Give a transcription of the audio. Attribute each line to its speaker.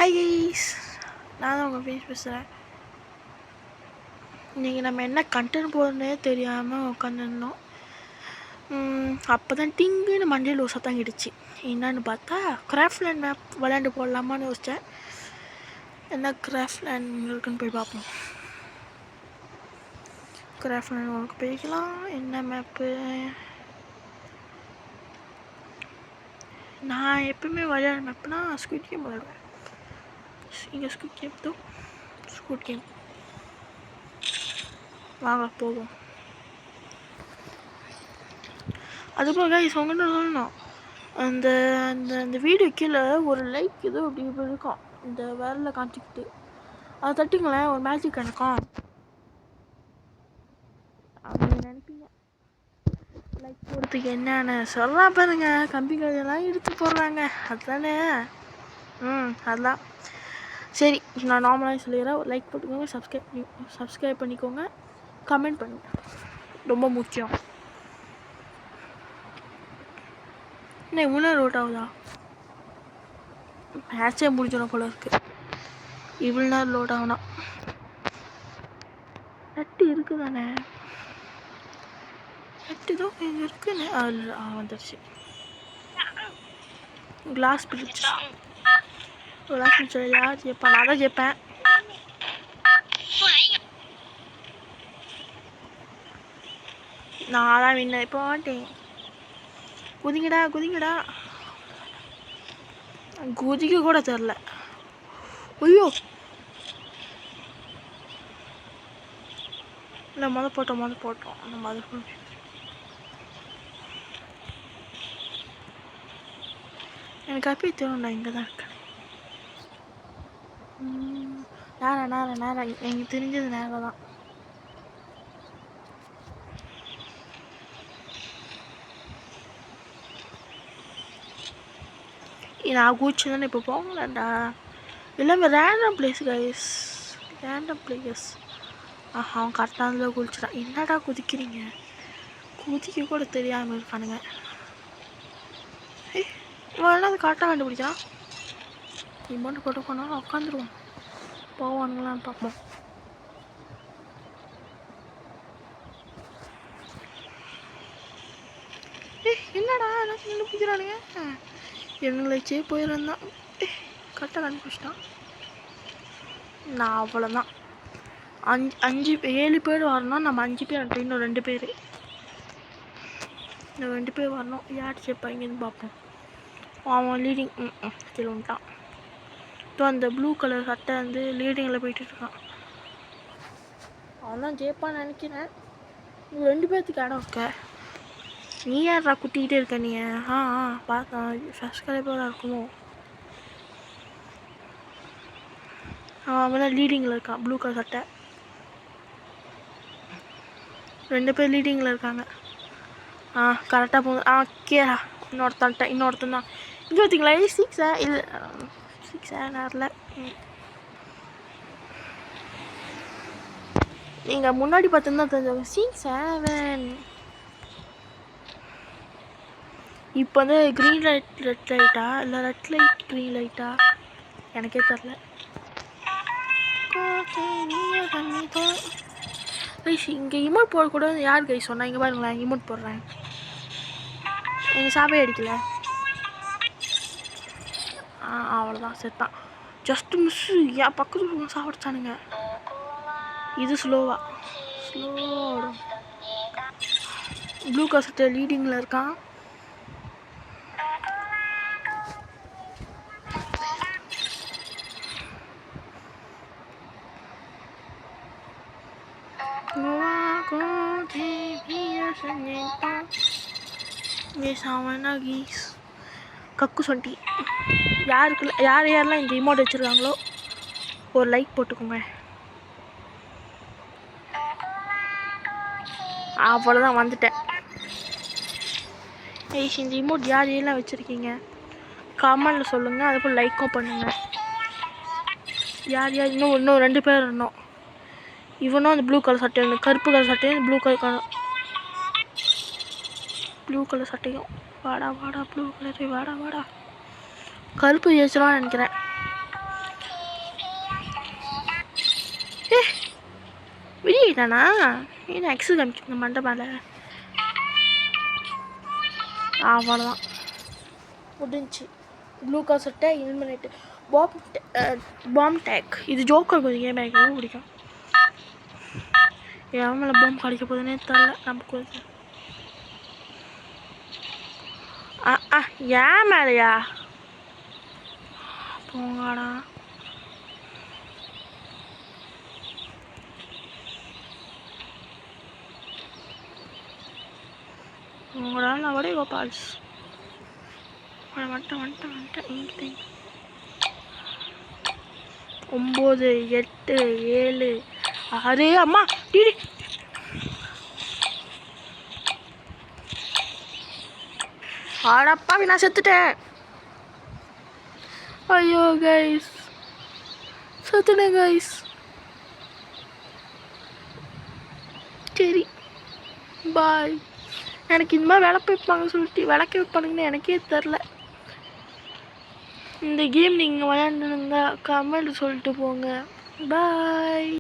Speaker 1: Hi guys, நான் தான் உங்கள் ஃபேஸ் பேசுகிறேன். இன்றைக்கி நம்ம என்ன கண்டென்ட் போடுறதே தெரியாமல் உட்காந்துருந்தோம். அப்போ தான் டிங்குன்னு மண்டையில் ஒரு சத்தம் கிடுச்சு. என்னன்னு பார்த்தா கிராஃப்ட்லேண்ட் மேப் விளையாண்டு போடலாமான்னு யோசித்தேன். என்ன கிராஃப்ட்லேண்ட் இருக்குன்னு போய் பார்ப்போம். கிராஃப்ட்லேண்ட் உங்களுக்கு போய்க்கலாம். என்ன மேப்பு? நான் எப்பவுமே விளையாட மேப்னா ஸ்குவிட் கேம் விளையாடுவேன். இங்கே ஸ்குவிட் கேம் தோ ஸ்குவிட் கேம். வாங்க போவோம். அதுபோல் கைஸ் உங்கள்கிட்ட சொல்லணும், அந்த அந்த அந்த வீடியோ கீழே ஒரு லைக் ஏதோ அப்படி இருக்கும், இந்த வேரில் காமிச்சிக்கிட்டு அதை தட்டிங்களேன், ஒரு மேஜிக் எனக்கும் அப்படி நினைப்பீங்க. லைக் போடுறதுக்கு என்னென்னு சொல்லலாம் பாருங்க, கம்பி கதையெல்லாம் எடுத்து போடுறாங்க அதுதானே. அதுதான் சரி. நான் நார்மலாக சொல்லிடுறேன். ஒரு லைக் போட்டுக்கோங்க, சப்ஸ்கிரைப் பண்ணிக்கோங்க, கமெண்ட் பண்ணுங்க, ரொம்ப முக்கியம். என்ன இவ்வளோ லோட் ஆகுதா? மேட்சே முடிஞ்சிடும் போல இருக்கு, இவ்வளோ நேரம் லோட் ஆகுனா. நெட்டு இருக்குதானே? நெட்டு தான் இங்கே இருக்குன்னு வந்துடுச்சு. கிளாஸ் பிரிட்ஜ் யார் ஜெயிப்பா? நான் தான் ஜெயிப்பேன். நான் தான் வின்னர். இப்போ மாட்டேன். குதிங்கடா குதிங்கடா. குதிக்க கூட தெரில. ஐயோ, இல்லை போட்டோம் நம்ம அது எனக்கு அப்பயே தெரியும் நான் இங்கே தான் இருக்கேன். நேரம் எனக்கு தெரிஞ்சது நேரம் தான். நான் குதிச்சு தானே இப்போ போகலண்டா. எல்லாமே random place guys, random place. அவன் கரெக்டாக அதில் குதிச்சிட்டான். என்னடா குதிக்கிறீங்க? குதிக்க கூட தெரியாமல் இருக்கானுங்க. இவன் அது கரெக்டாக கண்டுபிடிச்சான். இமௌண்ட் போட்டு போனாலும் உட்காந்துருவோம், போவானுங்களான்னு பார்ப்போம். என்னடா என்ன கண்டுபிடிக்கிறானுங்க? எங்களைச்சே போயிருந்தான். கரெக்டாக கண்டுபிடிச்சிட்டான். நான் அவ்வளோதான். 7 பேர் வரணும். நம்ம 5 பேர், இன்னும் 2 பேர், இன்னும் 2 பேர் வரணும். யார் ஜெயிப்பாங்கன்னு பார்ப்போம். அவன் லீடிங் சொல்லிட்டான். ஸோ அந்த ப்ளூ கலர் சட்டை வந்து லீடிங்கில் போயிட்டுருக்கான். அவன் தான் ஜெயிப்பான்னு நினைக்கிறேன். 2 பேர்த்துக்கு இடம் இருக்க. நீ யாரா குட்டிக்கிட்டே இருக்க நீ? பார்த்தா ஃபஸ்ட் கலைப்பராக இருக்குமோ? அவன் தான் லீடிங்கில் இருக்கான், ப்ளூ கலர் சட்டை. 2 பேர் லீடிங்கில் இருக்காங்க. கரெக்டாக போகுது. கேரா இன்னொருத்தன் தான் இங்கே பார்த்தீங்களா? 6 இல்லை 6 நேரில். நீங்கள் முன்னாடி பார்த்துருந்தா தெரிஞ்சவங்க 6 7. இப்போ வந்து க்ரீன் லைட் ரெட் லைட்டா இல்லை ரெட் லைட் க்ரீன் லைட்டா எனக்கே தெரில. கைஸ் இங்கே இமோட் போடக்கூடாது யார் கைஸ் சொன்னா? இங்கே பாருங்களேன், இமோட் போடுறேன். எங்கள் சாவே அடிக்கல. அவ்வளோதான், செத்தான். Just miss. என் பக்கத்து சாப்பிடுச்சானுங்க. இது ஸ்லோவா ப்ளூ கலர் லீடிங்கில் இருக்கான். கக்கு சொண்டி. யாரெல்லாம் இந்த இமோட் வச்சுருக்காங்களோ ஒரு லைக் போட்டுக்கோங்க. அவ்வளோதான், வந்துட்டேன். இந்த இமோட் யாரெல்லாம் வச்சுருக்கீங்க கமெண்டில் சொல்லுங்கள். அதுபோல் லைக்கும் பண்ணுங்கள். யார் இன்னும் 2 பேர் இருந்தோம். இவனும் அந்த ப்ளூ கலர் சட்டையும், கருப்பு கலர் சட்டையும், ப்ளூ கலர் சட்டையும். வாடா ப்ளூ கலரு, வாடா. கருப்பு ஜெயிச்சிருவான்னு நினைக்கிறேன். வெளியிட்டானா ஏன்னா எக்ஸு காமிக்க மண்டை மேலே அவ்வளோதான் முடிஞ்சு. ப்ளூ கலர் சட்டை எலிமினேட்டு பாம் டேக். இது ஜோக்கர் கொஞ்சம் கேம் எனக்கு ரொம்ப பிடிக்கும். என் மேலே பாம் கிடைக்க போதுன்னே தெரில நமக்கு வந்து. ஏன் மேலையா போங்கடா. உங்களா நான் கூட கோபால்ஸ் வந்துட்டேன். 9 8 7 6 அம்மா டிடி ஆடப்பா நான் செத்துட்டேன். ஐயோ கைஸ் செத்துட்டேன் கைஸ். சரி பாய். எனக்கு இந்த மாதிரி விளக்க வைப்பாங்கன்னு எனக்கே தெரில. இந்த கேம் நீங்கள் விளையாண்டுருந்தா கமெண்ட் சொல்லிட்டு போங்க. பாய்.